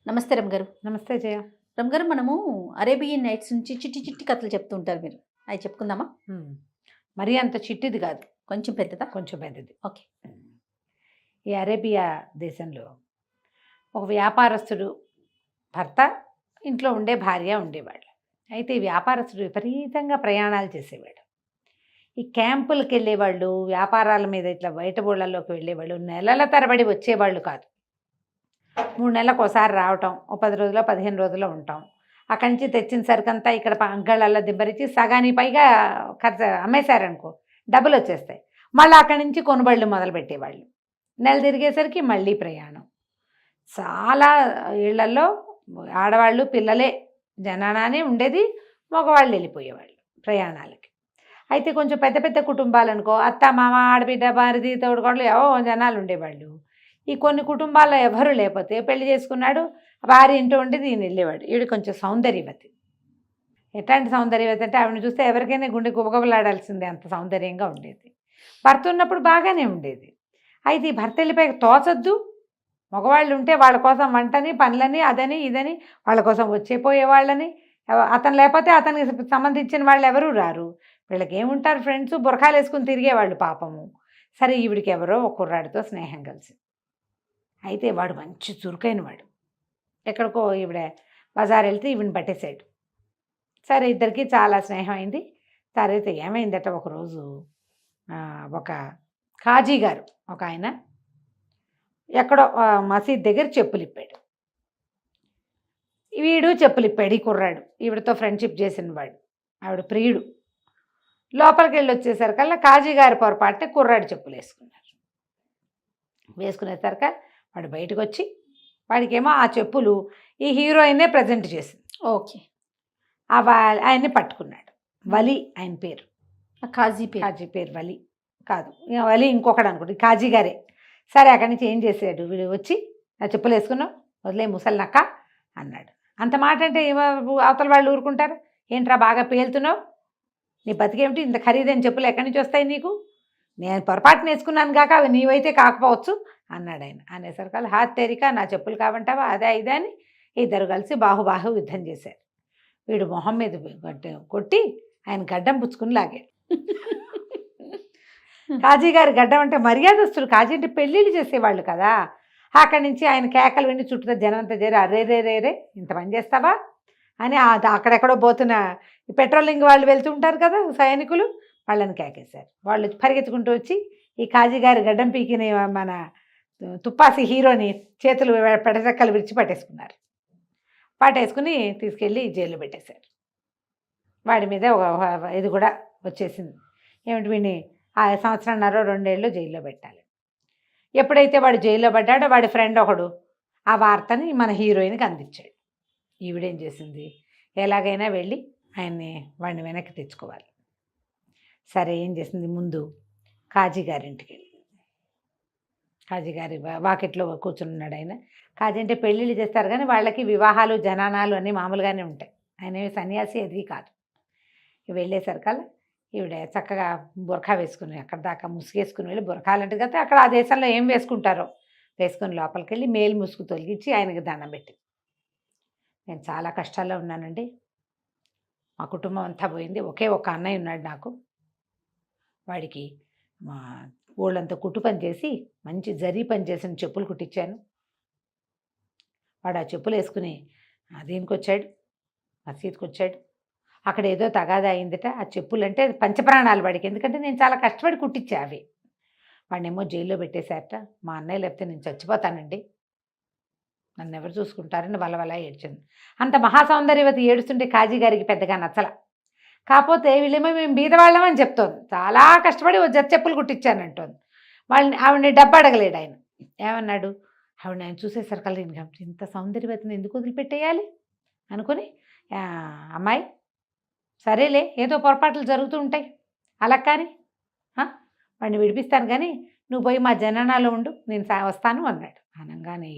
నమస్తే రమ్ గారు. నమస్తే జయ. రమ్ గారు, మనము అరేబియన్ నైట్స్ నుంచి చిట్టి చిట్టి కథలు చెప్తూ ఉంటారు మీరు. అవి చెప్పుకుందామా? హ్మ్. మరీ అంత చిట్టిది కాదు. కొంచెం పెద్దదా? కొంచెం పెద్దది. ఓకే. ఈ అరేబియా దేశంలో ఒక వ్యాపారస్తుడు భర్త, ఇంట్లో ఉండే భార్య ఉండేవాళ్ళు. అయితే ఈ వ్యాపారస్తుడు విపరీతంగా ప్రయాణాలు చేసేవాడు. ఈ క్యాంపులకు వెళ్ళేవాళ్ళు, వ్యాపారాల మీద ఇట్లా బయట ఊళ్ళల్లోకి వెళ్ళేవాళ్ళు నెలల తరబడి వచ్చేవాళ్ళు కాదు. 3 నెలలకు ఒకసారి రావటం, ఓ 10 రోజులో 15 రోజుల్లో ఉంటాం. అక్కడి నుంచి తెచ్చిన సరుకంతా ఇక్కడ అంగళ్ళల్లో దిబ్బరించి సగానికి పైగా ఖర్చు అమ్మేశారనుకో, డబ్బులు వచ్చేస్తాయి. మళ్ళీ అక్కడి నుంచి కొనుబళ్ళు మొదలుపెట్టేవాళ్ళు. నెల తిరిగేసరికి మళ్ళీ ప్రయాణం. చాలా ఇళ్లల్లో ఆడవాళ్ళు పిల్లలే జనానే ఉండేది, మగవాళ్ళు వెళ్ళిపోయేవాళ్ళు ప్రయాణాలకి. అయితే కొంచెం పెద్ద పెద్ద కుటుంబాలు అనుకో, అత్త మామ ఆడబిడ్డ భారతి తోడుకోడలు ఏవో జనాలు ఉండేవాళ్ళు. ఈ కొన్ని కుటుంబాల్లో ఎవరు లేకపోతే పెళ్లి చేసుకున్నాడు, భార్య ఇంట్లో ఉండేది, ఈయన వెళ్ళేవాడు. ఈవిడ కొంచెం సౌందర్యవతి. ఎట్లాంటి సౌందర్యవతి అంటే ఆవిడని చూస్తే ఎవరికైనా గుండె గుబగుబలాడాల్సిందే, అంత సౌందర్యంగా ఉండేది. భర్త ఉన్నప్పుడు బాగానే ఉండేది. అయితే ఈ భర్త వెళ్ళిపోయి తోచొద్దు, మగవాళ్ళు ఉంటే వాళ్ళ కోసం వంటని పనులని అదని ఇదని వాళ్ళ కోసం వచ్చేపోయే వాళ్ళని, అతను లేకపోతే అతనికి సంబంధించిన వాళ్ళు ఎవరూ రారు. వీళ్ళకి ఏముంటారు ఫ్రెండ్స్, బురఖాలు వేసుకుని తిరిగేవాళ్ళు పాపము. సరే ఈవిడికి ఎవరో ఒక కుర్రాడితో స్నేహం కలిసి, అయితే వాడు మంచి చురుకైన వాడు. ఎక్కడికో ఈవిడ బజార్ వెళ్తే ఈవిని పట్టేశాడు. సరే ఇద్దరికి చాలా స్నేహం అయింది. సరే అయితే ఏమైందట, ఒకరోజు ఒక కాజీ గారు ఒక ఆయన ఎక్కడో మసీద్ దగ్గర చెప్పులు ఇప్పాడు. వీడు చెప్పులు ఇప్పాడు, ఈ కుర్రాడు ఈవిడతో ఫ్రెండ్షిప్ చేసిన వాడు, ఆవిడ ప్రియుడు. లోపలికి వెళ్ళి వచ్చేసరికల్లా కాజీ గారి పొరపాటున కుర్రాడు చెప్పులు వేసుకున్నారు. వేసుకునేసరికి వాడు బయటకు వచ్చి, వాడికేమో ఆ చెప్పులు ఈ హీరోయిన్నే ప్రజెంట్ చేసింది. ఓకే. ఆయన్ని పట్టుకున్నాడు. వలి ఆయన పేరు. కాజీ పేరు వలి కాదు, వలి ఇంకొకడు అనుకోండి, కాజీ గారే. సరే అక్కడి నుంచి ఏం చేసాడు, వీడు వచ్చి నా చెప్పులు వేసుకున్నావు వదిలే ముసలి నక్క అన్నాడు. అంత మాట అంటే అవతల వాళ్ళు ఊరుకుంటారు? ఏంట్రా బాగా పేలుతున్నావు, నీ బతికేమిటి, ఇంత ఖరీదైన చెప్పులు ఎక్కడి నుంచి వస్తాయి నీకు, నేను పొరపాటున వేసుకున్నాను కాక అవి నీవైతే కాకపోవచ్చు అన్నాడు ఆయన. అనేసరికి హాత్ తేరిక నా చెప్పులు కావంటావా అదే ఇదే అని ఇద్దరు కలిసి బాహుబాహు యుద్ధం చేశారు. వీడు మొహం మీద కొట్టి ఆయన గడ్డం పుచ్చుకుని లాగాడు. కాజీ గారి గడ్డం అంటే మర్యాదస్తులు, కాజీ అంటే పెళ్ళిళ్ళు చేసేవాళ్ళు కదా. అక్కడి నుంచి ఆయన కేకలు విని చుట్టూ జనం అంతా చేరి అరే రే రే రే ఇంత పని చేస్తావా అని అక్కడెక్కడో పోతున్న పెట్రోలింగ్ వాళ్ళు వెళ్తూ ఉంటారు కదా సైనికులు, వాళ్ళని కేకేశారు. వాళ్ళు పరిగెత్తుకుంటూ వచ్చి ఈ కాజీ గారి గడ్డం పీకిన మన తుప్పాసి హీరోని చేతులు పెడచెక్కలు విరిచి పట్టేసుకుని తీసుకెళ్ళి జైల్లో పెట్టేశారు. వాడి మీద ఇది కూడా వచ్చేసింది, ఏమిటి వీడిని 1.5 సంవత్సరంన్నర 2 ఏళ్ళు జైల్లో పెట్టాలి. ఎప్పుడైతే వాడు జైల్లో పడ్డాడో వాడి ఫ్రెండ్ ఒకడు ఆ వార్తని మన హీరోయిన్కి అందించాడు. ఈవిడేం చేసింది, ఎలాగైనా వెళ్ళి వాడిని వెనక్కి తెచ్చుకోవాలి. సరే ఏం చేసింది, ముందు కాజీ గారింటికి వెళ్ళి, కాజీ గారి వాకిట్లో కూర్చున్నాడు ఆయన. కాజీ అంటే పెళ్ళిళ్ళు చేస్తారు కానీ వాళ్ళకి వివాహాలు జనానాలు అన్నీ మామూలుగానే ఉంటాయి, ఆయన సన్యాసి అది కాదు. వెళ్ళేసరికల్లా ఈవిడ చక్కగా బురఖా వేసుకుని అక్కడ దాకా ముసుగేసుకుని వెళ్ళి, బురఖాలంటే కదా అక్కడ ఆ దేశంలో ఏం వేసుకుంటారో వేసుకుని లోపలికి వెళ్ళి మేలు ముసుగు తొలగించి ఆయనకి దండం పెట్టి, నేను చాలా కష్టాల్లో ఉన్నానండి, మా కుటుంబం అంతా పోయింది, ఒకే ఒక అన్నయ్య ఉన్నాడు నాకు, వాడికి మా ఊళ్ళంతా కుట్టు పని చేసి మంచి జరీ పని చేసిన చెప్పులు కుట్టించాను, వాడు ఆ చెప్పులు వేసుకుని దీనికి వచ్చాడు, మసీద్కి వచ్చాడు, అక్కడ ఏదో తగాదా అయిందట, ఆ చెప్పులు అంటే పంచప్రాణాలు వాడికి, ఎందుకంటే నేను చాలా కష్టపడి కుట్టించా అవి, వాడినేమో జైల్లో పెట్టేశారట, మా అన్నయ్య లేకపోతే నేను చచ్చిపోతానండి, నన్ను ఎవరు చూసుకుంటారని వల్ల ఏడ్చింది. అంత మహాసౌందర్యవతి ఏడుస్తుంటే కాజీ గారికి పెద్దగా నచ్చల. కాకపోతే వీళ్ళేమో మేము బీదవాళ్ళమని చెప్తోంది, చాలా కష్టపడి జత చెప్పులు కుట్టించానంటోంది. ఆవిడని డబ్బు అడగలేడు ఆయన. ఏమన్నాడు, ఆయన చూసేసరికి ఇంత సౌందర్యవతిని ఎందుకు వదిలిపెట్టేయాలి అనుకుని, అమ్మాయి సరేలే ఏదో పొరపాట్లు జరుగుతూ ఉంటాయి అలా కానీ వాడిని విడిపిస్తాను కానీ నువ్వు పోయి మా జననాలో ఉండు, నేను వస్తాను అన్నాడు. అనగానే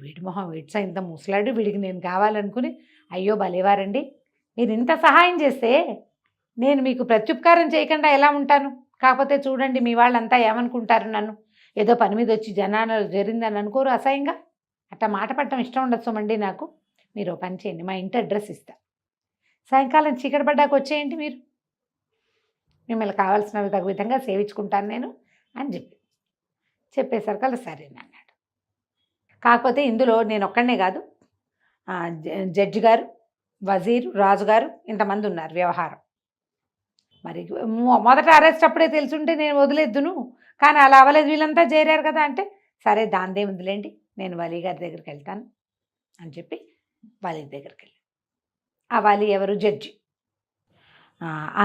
వీడి మొహం వీడ్సా ఇంత ముసలాడు, వీడికి నేను కావాలనుకుని, అయ్యో భలేవారండి, మీరు ఇంత సహాయం చేస్తే నేను మీకు ప్రత్యుపకారం చేయకుండా ఎలా ఉంటాను, కాకపోతే చూడండి మీ వాళ్ళంతా ఏమనుకుంటారు, నన్ను ఏదో పని మీద వచ్చి జనాలు జరిగిందని అనుకోరు అసహ్యంగా, అట్లా మాట పడటం ఇష్టం ఉండదు సుమండి నాకు. మీరు ఓ పని చేయండి, మా ఇంటి అడ్రస్ ఇస్తా, సాయంకాలం చీకటి పడ్డాక వచ్చేయండి మీరు, మిమ్మల్ని కావాల్సిన తగు విధంగా సేవించుకుంటాను నేను అని చెప్పేసరికి సరేనన్నాడు. కాకపోతే ఇందులో నేను ఒక్కడనే కాదు, జడ్జి గారు, వజీరు, రాజుగారు ఇంతమంది ఉన్నారు వ్యవహారం. మరి మొదట అరెస్ట్ అప్పుడే తెలుసుంటే నేను వదిలేద్దును, కానీ అలా అవ్వలేదు, వీళ్ళంతా చేరారు కదా అంటే సరే దాందే ఉందిలేండి, నేను వలీ గారి దగ్గరికి వెళ్తాను అని చెప్పి వలీ దగ్గరికి వెళ్ళాను. ఆ వలీ ఎవరు? జడ్జి.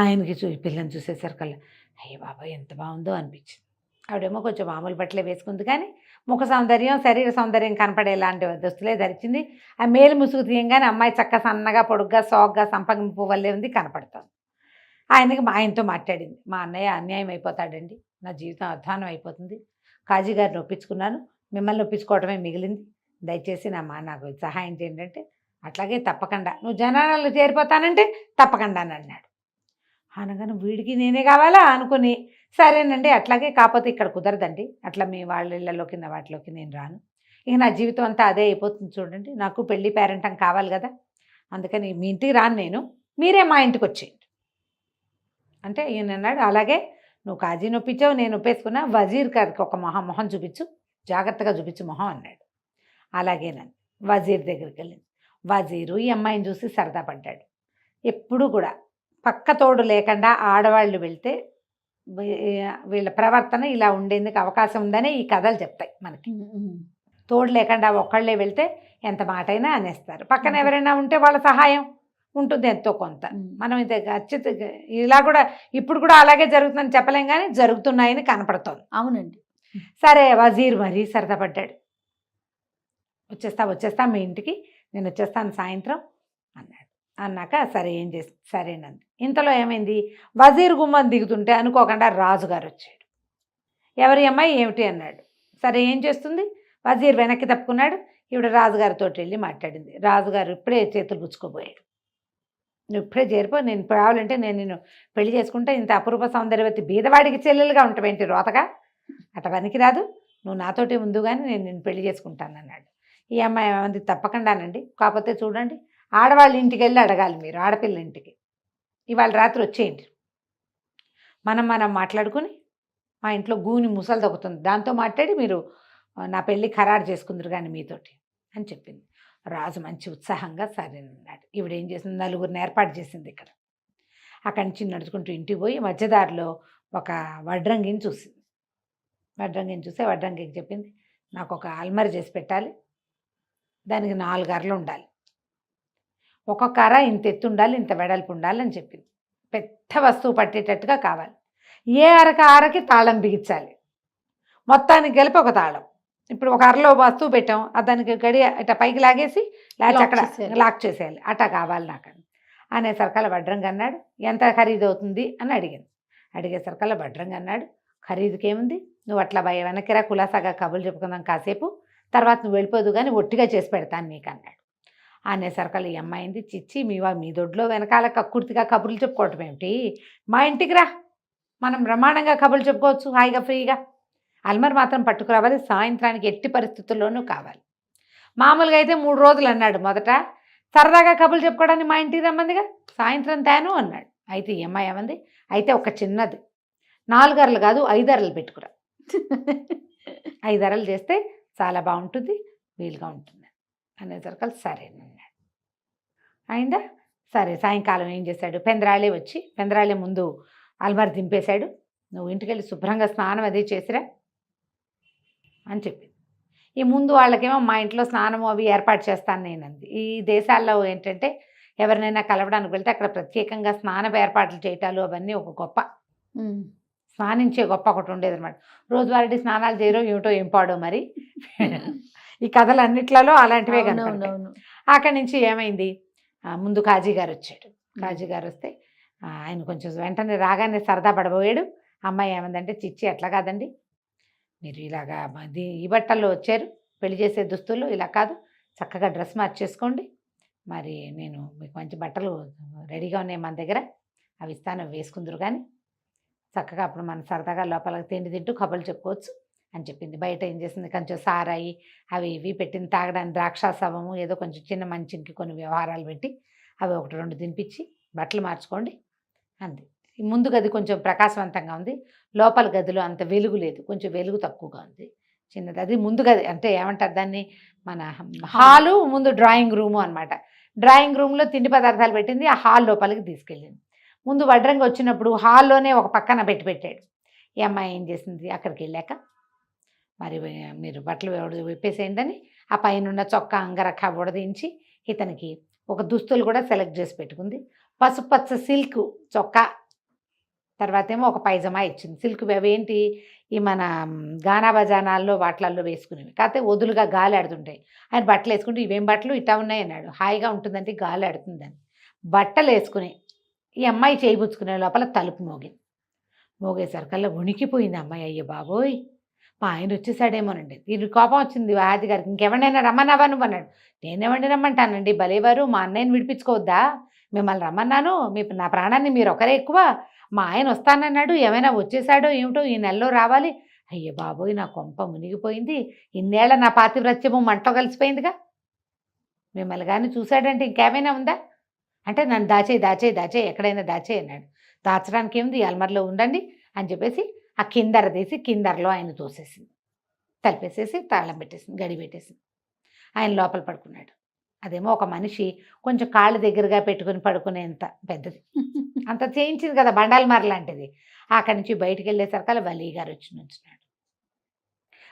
ఆయనకి పిల్లని చూసేసరికల్లా అయ్యో బాబా ఎంత బాగుందో అనిపించింది. ఆవిడేమో కొంచెం మామూలు బట్టలే వేసుకుంది, కానీ ముఖ సౌందర్యం, శరీర సౌందర్యం కనపడేలాంటి దుస్తులే ధరించింది. ఆ మేలు ముసుగు తీయంగానే అమ్మాయి చక్క సన్నగా, పొడుగ్గా, సోగ్గా, సంపంగి వల్లే ఉంది, కనపడుతుంది. ఆయనతో మాట్లాడింది. మా అన్నయ్య అన్యాయం అయిపోతాడండి, నా జీవితం అధ్వానం అయిపోతుంది, కాజీ గారిని ఒప్పించుకున్నాను, మిమ్మల్ని ఒప్పించుకోవటమే మిగిలింది, దయచేసి నాకు సహాయం చేయండి అంటే అట్లాగే తప్పకుండా, నువ్వు జనాలలో చేరిపోతానంటే తప్పకుండా అని అన్నాడు. అనగానే వీడికి నేనే కావాలా అనుకుని సరేనండి అట్లాగే, కాకపోతే ఇక్కడ కుదరదండి, అట్లా మీ వాళ్ళ ఇళ్ళలోకి నా వాటిలోకి నేను రాను, ఇక నా జీవితం అంతా అదే అయిపోతుంది చూడండి, నాకు పెళ్ళి పేరెంటం కావాలి కదా, అందుకని మీ ఇంటికి రాను నేను, మీరే మా ఇంటికి వచ్చేయండి అంటే ఈయన అన్నాడు అలాగే, నువ్వు కాజీ నొప్పించావు, నేను ఒప్పేసుకున్నా, వజీర్ గారికి ఒక మొహం చూపించు, జాగ్రత్తగా చూపించు మొహం అన్నాడు. అలాగేనండి వజీర్ దగ్గరికి వెళ్ళింది. వజీరు ఈ అమ్మాయిని చూసి సరదా పడ్డాడు. ఎప్పుడు కూడా పక్క తోడు లేకుండా ఆడవాళ్ళు వెళ్తే వీళ్ళ ప్రవర్తన ఇలా ఉండేందుకు అవకాశం ఉందని ఈ కథలు చెప్తాయి మనకి. తోడు లేకుండా ఒక్కళ్ళే వెళ్తే ఎంత మాటైనా అనేస్తారు, పక్కన ఎవరైనా ఉంటే వాళ్ళ సహాయం ఉంటుంది ఎంతో కొంత. మనం ఇది ఇలా కూడా ఇప్పుడు కూడా అలాగే జరుగుతుందని చెప్పలేం, కానీ జరుగుతున్నాయని కనపడుతోంది. అవునండి. సరే వజీర్ మరీ సరదా పడ్డాడు. వచ్చేస్తా మీ ఇంటికి, నేను వచ్చేస్తాను సాయంత్రం అన్నాడు. అన్నాక సరే ఏం చేసి సరేనంది. ఇంతలో ఏమైంది, వజీర్ గుమ్మం దిగుతుంటే అనుకోకుండా రాజుగారు వచ్చాడు. ఎవరి అమ్మాయి ఏమిటి అన్నాడు. సరే ఏం చేస్తుంది, వజీర్ వెనక్కి తప్పుకున్నాడు. ఈవిడ రాజుగారితో వెళ్ళి మాట్లాడింది. రాజుగారు ఇప్పుడే చేతులు పుచ్చుకోబోయాడు. నువ్వు ఇప్పుడే చేరిపో, నేను కావాలంటే నేను నిన్ను పెళ్లి చేసుకుంటే, ఇంత అపురూప సౌందర్యవతి బీదవాడికి చెల్లెలుగా ఉంటావేంటి రోతగా, అట పనికిరాదు, నువ్వు నాతోటి ముందు కానీ నేను నిన్ను పెళ్లి చేసుకుంటాను అన్నాడు. ఈ అమ్మాయి ఏమంది, తప్పకుండానండి, కాకపోతే చూడండి ఆడవాళ్ళ ఇంటికి వెళ్ళి అడగాలి మీరు, ఆడపిల్ల ఇంటికి ఇవాళ రాత్రి వచ్చేయండి, మనం మాట్లాడుకుని మా ఇంట్లో గూని ముసలు తగ్గుతుంది, దాంతో మాట్లాడి మీరు నా పెళ్ళి ఖరారు చేసుకుందరు కానీ మీతోటి అని చెప్పింది. రాజు మంచి ఉత్సాహంగా సరేనన్నాడు. ఈవిడేం చేసింది, నలుగురిని ఏర్పాటు చేసింది ఇక్కడ. అక్కడి నుంచి నడుచుకుంటూ ఇంటికి పోయి మధ్యదారిలో ఒక వడ్రంగిని చూసింది. వడ్రంగిని చూస్తే వడ్రంగికి చెప్పింది, నాకు ఒక అల్మరి చేసి పెట్టాలి, దానికి 4 అరలు ఉండాలి, ఒక్కొక్క అర ఇంత ఎత్తు ఉండాలి, ఇంత వెడల్పు ఉండాలి అని చెప్పింది. పెద్ద వస్తువు పట్టేటట్టుగా కావాలి, ఏ అరకి తాళం బిగించాలి, మొత్తానికి కలిపి ఒక తాళం. ఇప్పుడు ఒక అరలో వస్తువు పెట్టాం, దానికి గడి ఇట్లా పైకి లాగేసి అక్కడ లాక్ చేసేయాలి, అట్టా కావాలి నాకు అనేసరికల వడ్రంగి అన్నాడు. ఎంత ఖరీదు అవుతుంది అని అడిగేసరికల వడ్రంగి అన్నాడు, ఖరీదుకేముంది, నువ్వు అట్లా వెనక్కిరా, కులాసాగా కబుర్లు చెప్పుకుందాం కాసేపు, తర్వాత నువ్వు వెళ్ళిపోదు కానీ ఒట్టిగా చేసి పెడతాను నీకు అన్నాడు. అనేసరికల ఈ అమ్మాయింది, చిచ్చి మీ దొడ్లో వెనకాల కక్కుర్తిగా కబుర్లు చెప్పుకోవటం ఏమిటి, మా ఇంటికి రా, మనం బ్రహ్మాండంగా కబుర్లు చెప్పుకోవచ్చు హాయిగా ఫ్రీగా, అల్మర్ మాత్రం పట్టుకురావాలి, సాయంత్రానికి ఎట్టి పరిస్థితుల్లోనూ కావాలి. మామూలుగా అయితే 3 రోజులు అన్నాడు మొదట, సరదాగా కబుర్లు చెప్పుకోవడానికి మా ఇంటికి రమ్మందిగా, సాయంత్రం తేను అన్నాడు. అయితే ఈ అమ్మాయి ఏమంది, అయితే ఒక చిన్నది 4 అరలు కాదు 5 అరలు పెట్టుకురా, 5 అరలు చేస్తే చాలా బాగుంటుంది, వీలుగా ఉంటుంది అనేసరికి సరేనన్నాడు. అయిందా, సరే సాయంకాలం ఏం చేశాడు, పెందరాళే ముందు అల్మర్ దింపేశాడు, నువ్వు ఇంటికి వెళ్ళి శుభ్రంగా స్నానం అది చేసిరా అని చెప్పింది. ఈ ముందు వాళ్ళకేమో మా ఇంట్లో స్నానము అవి ఏర్పాటు చేస్తాను నేనంది. ఈ దేశాల్లో ఏంటంటే ఎవరినైనా కలవడానికి వెళ్తే అక్కడ ప్రత్యేకంగా స్నాన ఏర్పాట్లు చేయటాలు అవన్నీ ఒక గొప్ప, స్నానించే గొప్ప ఒకటి ఉండేది అనమాట. రోజువారీ స్నానాలు చేయరో ఏమిటో ఏం పాడో మరి, ఈ కథలన్నిట్లలో అలాంటివే కనపడతాయి. అక్కడి నుంచి ఏమైంది, ముందు కాజీ గారు వచ్చాడు. కాజీ గారు వస్తే ఆయన కొంచెం వెంటనే రాగానే సరదా పడబోయాడు. అమ్మాయి ఏమందంటే, చిచ్చి అట్లా కాదండి, మీరు ఇలాగా ఈ బట్టల్లో వచ్చారు, పెళ్లి చేసే దుస్తుల్లో ఇలా కాదు, చక్కగా డ్రెస్ మార్చేసుకోండి, మరి నేను మీకు మంచి బట్టలు రెడీగా ఉన్నాయి మన దగ్గర, అవి ఇస్తాను వేసుకుందరు కానీ చక్కగా అప్పుడు మనం సరదాగా లోపలికి తిండి తింటూ కబుర్లు చెప్పుకోవచ్చు, అని చెప్పింది. బయట ఏం చేసింది, కొంచెం సారాయి అవి ఇవి పెట్టింది తాగడానికి, ద్రాక్షాసవము ఏదో కొంచెం చిన్న మంచింకి కొన్ని వ్యవహారాలు పెట్టి అవి 1, 2 తినిపించి బట్టలు మార్చుకోండి అంది. ఈ ముందు గది కొంచెం ప్రకాశవంతంగా ఉంది, లోపల గదిలో అంత వెలుగు లేదు, కొంచెం వెలుగు తక్కువగా ఉంది, చిన్నది. అది ముందు గది అంటే ఏమంటారు దాన్ని, మన హాలు ముందు డ్రాయింగ్ రూము అనమాట. డ్రాయింగ్ రూమ్లో తిండి పదార్థాలు పెట్టింది, ఆ హాల్ లోపలికి తీసుకెళ్ళింది. ముందు వడ్రంగి వచ్చినప్పుడు హాల్లోనే ఒక పక్కన పెట్టాడు. ఈ అమ్మాయి ఏం చేసింది, అక్కడికి వెళ్ళాక మరి మీరు బట్టలు విప్పేసేయండి అని ఆ పైన చొక్కా అంగరఖ ఉడదించి ఇతనికి ఒక దుస్తులు కూడా సెలెక్ట్ చేసి పెట్టుకుంది. పసుపచ్చ సిల్క్ చొక్కా, తర్వాత ఏమో ఒక పైజమా ఇచ్చింది. సిల్క్ అవేంటి, ఈ మన గానా బజానాల్లో వాటిలలో వేసుకునేవి, కాకపోతే వదులుగా గాలి ఆడుతుంటాయి. ఆయన బట్టలు వేసుకుంటే ఇవేం బట్టలు ఇట్టా ఉన్నాయి అన్నాడు. హాయిగా ఉంటుందంటే గాలి ఆడుతుందని బట్టలు వేసుకుని ఈ అమ్మాయి చేయిపుచ్చుకునే లోపల తలుపు మోగేసరికల్లా వణికిపోయింది అమ్మాయి. అయ్యో బాబోయ్, మా ఆయన వచ్చేసాడేమోనండి. దీని కోపం వచ్చింది ఆది గారికి. ఇంకెవరినైనా రమ్మన్నావా నువ్వు అన్నాడు. నేనేమండి రమ్మంటానండి, భలేవారు మా అన్నయ్యని విడిపించుకోవద్దా, మిమ్మల్ని రమ్మన్నాను, నా ప్రాణాన్ని మీరు ఒకరే ఎక్కువ, మా ఆయన వస్తానన్నాడు, ఏమైనా వచ్చేసాడో ఏమిటో, ఈ నెలలో రావాలి. అయ్యో బాబోయ్, నా కొంప మునిగిపోయింది, ఇన్నేళ్ల నా పాతివ్రత్యము మంటలో కలిసిపోయిందిగా, మిమ్మల్ని కానీ చూశాడంటే ఇంకేమైనా ఉందా అంటే, నన్ను దాచేయి ఎక్కడైనా దాచేయి అన్నాడు. దాచడానికి ఏముంది, అల్మర్లో ఉండండి అని చెప్పేసి ఆ కిందర తీసి కిందరలో ఆయన తోసేసింది, తలిపేసేసి తాళం పెట్టేసింది, గడి పెట్టేసింది. ఆయన లోపల పడుకున్నాడు. అదేమో ఒక మనిషి కొంచెం కాళ్ళు దగ్గరగా పెట్టుకుని పడుకునేంత పెద్దది, అంత చేయించింది కదా బండాలమార లాంటిది. అక్కడి నుంచి బయటికి వెళ్ళేసరికి వలీ గారు వచ్చి నుంచున్నాడు.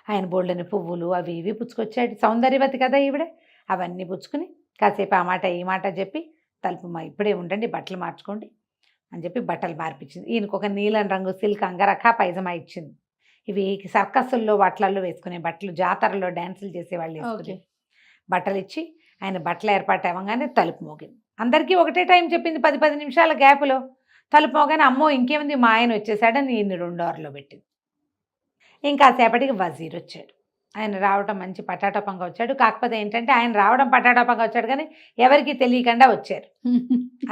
ఆయన బోళ్ళని పువ్వులు అవి ఇవి పుచ్చుకొచ్చాడు, సౌందర్యవతి కదా ఈవిడే, అవన్నీ పుచ్చుకుని కాసేపు ఆ మాట ఈ మాట చెప్పి తలుపు ఇప్పుడే ఉండండి బట్టలు మార్చుకోండి అని చెప్పి బట్టలు మార్పించింది. ఈయనకు ఒక నీలం రంగు సిల్క్ అంగరఖ పైజమా ఇచ్చింది. ఇవి సర్కస్సుల్లో వాటిలలో వేసుకునే బట్టలు, జాతరలో డ్యాన్సులు చేసేవాళ్ళు వేసుకునే బట్టలు ఇచ్చి ఆయన బట్టలు ఏర్పాటు అవ్వగానే తలుపు మోగింది. అందరికీ ఒకటే టైం చెప్పింది, 10 నిమిషాల గ్యాప్లో తలుపు మోగానే అమ్మో ఇంకేముంది మా ఆయన వచ్చేసాడని ఈయన్ని 2 అవర్లో పెట్టింది. ఇంకా సేపటికి వజీర్ వచ్చాడు. ఆయన రావడం మంచి పటాటోపంగా వచ్చాడు. కాకపోతే ఏంటంటే ఆయన రావడం పటాటోపంగా వచ్చాడు కానీ ఎవరికి తెలియకుండా వచ్చారు.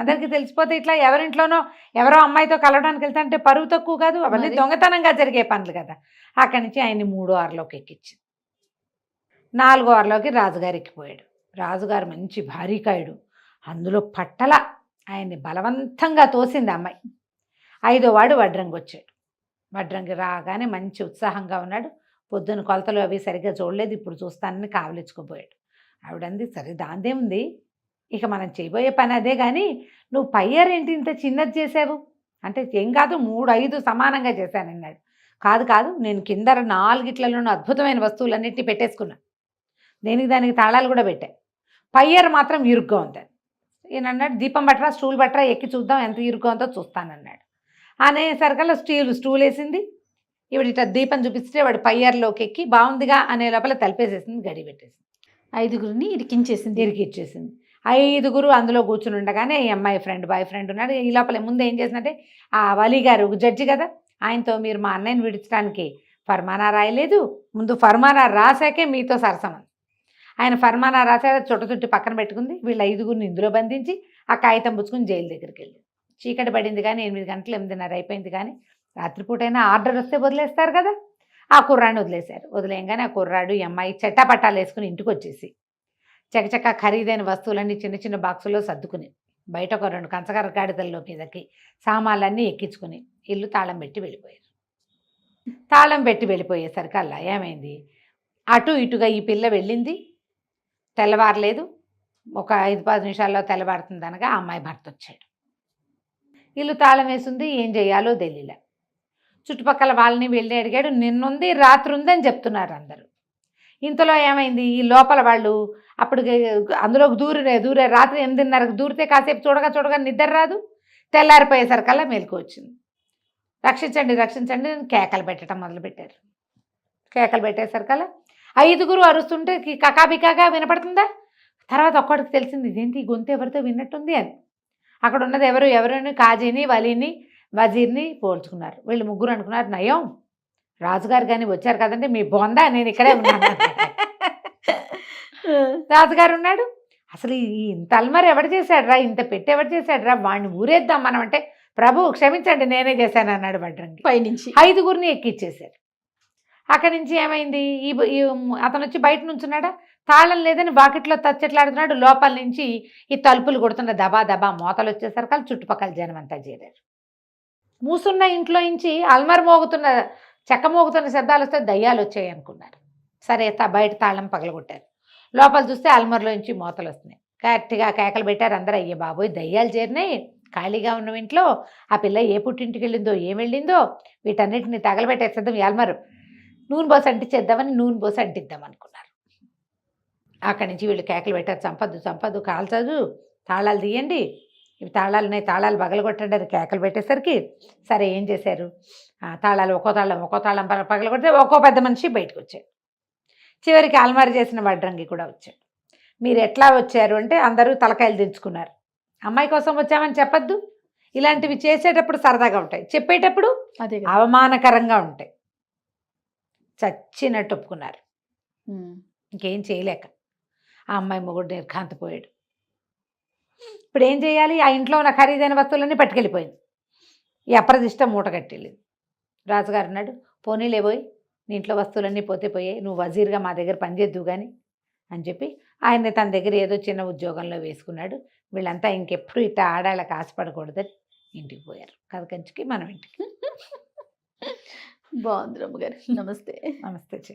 అందరికీ తెలిసిపోతే ఇట్లా ఎవరింట్లోనో ఎవరో అమ్మాయితో కలవడానికి వెళ్తాంటే పరువు తక్కువ కాదు, అవన్నీ దొంగతనంగా జరిగే పనులు కదా. అక్కడి నుంచి ఆయన్ని 3వ అవర్లోకి ఎక్కించింది. 4వ అవర్లోకి రాజుగారు ఎక్కిపోయాడు. రాజుగారు మంచి భారీకాయుడు, అందులో పట్టల ఆయన్ని బలవంతంగా తోసింది అమ్మాయి. 5వ వాడు వడ్రంగి వచ్చాడు. వడ్రంగి రాగానే మంచి ఉత్సాహంగా ఉన్నాడు. పొద్దున్న కొలతలు అవి సరిగ్గా చూడలేదు, ఇప్పుడు చూస్తానని కావలించుకుపోయాడు. ఆవిడంది, సరే దాందేముంది, ఇక మనం చేయబోయే పని అదే, కానీ నువ్వు పయ్యారు ఏంటి ఇంత చిన్నది చేసావు అంటే, ఏం కాదు 3, 5 సమానంగా చేశానన్నాడు. కాదు నేను కింద 4 ఇట్లలోనూ అద్భుతమైన వస్తువులన్నిటినీ పెట్టేసుకున్నా, దానికి తాళాలు కూడా పెట్టా, పయ్యారు మాత్రం ఇరుగ్గా ఉందని. ఈయన అన్నాడు, దీపం బట్టరా స్టూల్ బట్టరా ఎక్కి చూద్దాం ఎంత ఇరుగ్గా ఉందో చూస్తానన్నాడు. అనేసరికల్లా స్టూల్ వేసింది. ఇవిడ ఇట్లా దీపం చూపిస్తే వాడు పయ్యారులోకి ఎక్కి బాగుందిగా అనే లోపల తలిపేసేసింది, గడి పెట్టేసింది. 5గురిని ఇరికించేసింది. 5గురు అందులో కూర్చుని ఉండగానే ఈ అమ్మాయి బాయ్ ఫ్రెండ్ ఉన్నాడు. ఈ లోపల ముందు ఏం చేసిందంటే, ఆ వలీ గారు జడ్జి కదా, ఆయనతో మీరు మా అన్నయ్యని విడిచడానికి ఫర్మానా రాయలేదు, ముందు ఫర్మానా రాసాకే మీతో సరసమని. ఆయన ఫర్మానా రాసాక చుట్టి పక్కన పెట్టుకుంది. వీళ్ళు 5గురిని ఇందులో బంధించి ఆ కాగితం పుచ్చుకుని జైలు దగ్గరికి వెళ్ళి. చీకటి పడింది కానీ 8 గంటలు 8:30 అయిపోయింది కానీ రాత్రిపూటైనా ఆర్డర్ వస్తే వదిలేస్తారు కదా, ఆ కుర్రాడిని వదిలేశారు. వదిలేయంగానే ఆ కుర్రాడు ఈ అమ్మాయి చెట్టాపట్టాలు వేసుకుని ఇంటికి వచ్చేసి చకచక ఖరీదైన వస్తువులన్నీ చిన్న చిన్న బాక్సుల్లో సర్దుకుని బయట ఒక 2 కంచకార గాడిదల్లో మీదకి సామాన్లన్నీ ఎక్కించుకుని ఇల్లు తాళం పెట్టి వెళ్ళిపోయారు. తాళం పెట్టి వెళ్ళిపోయేసరికల్లా ఏమైంది, అటు ఇటుగా ఈ పిల్ల వెళ్ళింది, తెల్లవారలేదు. ఒక 5-10 నిమిషాల్లో తెల్లవారుతుంది అనగా ఆ అమ్మాయి భర్త వచ్చాడు. ఇల్లు తాళం వేసింది, ఏం చేయాలో తెలియలే. చుట్టుపక్కల వాళ్ళని వెళ్ళి అడిగాడు, నిన్నుంది రాత్రి ఉందని చెప్తున్నారు అందరూ. ఇంతలో ఏమైంది, ఈ లోపల వాళ్ళు అప్పుడు అందులోకి దూరే రాత్రి 8:30కి దూరితే కాసేపు చూడగా నిద్ర రాదు. తెల్లారిపోయేసరికల్లా మెలకు వచ్చింది. రక్షించండి అని కేకలు పెట్టడం మొదలుపెట్టారు. కేకలు పెట్టేసరికల్లా 5గురు అరుస్తుంటే కకాబికాగా వినపడుతుందా. తర్వాత ఒక్కడికి తెలిసింది, ఇదేంటి గొంతు ఎవరితో విన్నట్టుంది అని. అక్కడ ఉన్నది ఎవరిని కాజీని, వలీని, వజీర్ని పోల్చుకున్నారు. వీళ్ళు 3 అనుకున్నారు, నయం రాజుగారు కానీ వచ్చారు కదంటే మీ బొందా, నేను ఇక్కడే ఉన్నాను. రాజుగారు ఉన్నాడు, అసలు ఇంత అల్మర్ ఎవడు చేశాడురా, ఇంత పెట్టి ఎవడు చేశాడురా, వాడిని ఊరేద్దాం మనం అంటే, ప్రభు క్షమించండి నేనే చేశాను అన్నాడు వడ్రంగి. పైనుంచి 5గురిని ఎక్కిచ్చేశారు. అక్కడి నుంచి ఏమైంది, అతను వచ్చి బయట నుంచున్నాడా, తాళం లేదని బాకెట్లో తచ్చెట్లాడుతున్నాడు. లోపల నుంచి ఈ తలుపులు కొడుతున్న దబా దబా మోతలు వచ్చేసరికి చుట్టుపక్కల జనం అంతా చేరారు. మూసున్న ఇంట్లో నుంచి అల్మర్ మోగుతున్న చెక్క మోగుతున్న శబ్దాలు వస్తే దయ్యాలు వచ్చాయి అనుకున్నారు. సరే బయట తాళం పగలగొట్టారు. లోపల చూస్తే అల్మర్లో నుంచి మోతలు వస్తున్నాయి. గట్టిగా కేకలు పెట్టారు అందరూ. అయ్యే బాబోయ్, దయ్యాలు చేరినాయి, ఖాళీగా ఉన్న ఇంట్లో ఆ పిల్ల ఏ పుట్టింటికి వెళ్ళిందో ఏం వెళ్ళిందో వీటన్నిటిని తగలబెట్టేసేద్దాం, అల్మరు నూనె పోసి అంటించేద్దామని నూనె పోసి అంటిద్దాం అనుకున్నారు. అక్కడి నుంచి వీళ్ళు కేకలు పెట్టారు, చంపద్దు చంపద్దు, కాల్చదు, తాళాలు తీయండి, ఇవి తాళాలు ఉన్నాయి, తాళాలు పగలగొట్టండి అని కేకలు పెట్టేసరికి సరే ఏం చేశారు, తాళాలు ఒక్కో తాళం పగలగొడితే ఒక్కో పెద్ద మనిషి బయటకు వచ్చాడు. చివరికి అల్మారి చేసిన వడ్రంగి కూడా వచ్చాడు. మీరు ఎట్లా వచ్చారు అంటే అందరూ తలకాయలు దించుకున్నారు. అమ్మాయి కోసం వచ్చామని చెప్పద్దు, ఇలాంటివి చేసేటప్పుడు సరదాగా ఉంటాయి, చెప్పేటప్పుడు అదే అవమానకరంగా ఉంటాయి. చచ్చినట్టు ఒప్పుకున్నారు. ఇంకేం చేయలేక ఆ అమ్మాయి మొగుడు నిర్ఘాంతపోయాడు. ఇప్పుడు ఏం చేయాలి, ఆ ఇంట్లో ఉన్న ఖరీదైన వస్తువులన్నీ పట్టుకెళ్ళిపోయింది. ఈ అప్రదిష్ట మూట కట్టెళ్ళింది. రాజుగారు అన్నాడు, పోనీలేబోయ్, నీ ఇంట్లో వస్తువులన్నీ పోతే పోయాయి, నువ్వు వజీర్గా మా దగ్గర పనిచేద్దు కానీ అని చెప్పి ఆయన్ని తన దగ్గర ఏదో చిన్న ఉద్యోగంలో వేసుకున్నాడు. వీళ్ళంతా ఇంకెప్పుడు ఇట్లా ఆడాళ్ళకి ఆశపడకూడదని ఇంటికి పోయారు. కథ కంచికి మనం ఇంటికి. బాగుంది రమ్మగారు. నమస్తే. నమస్తే.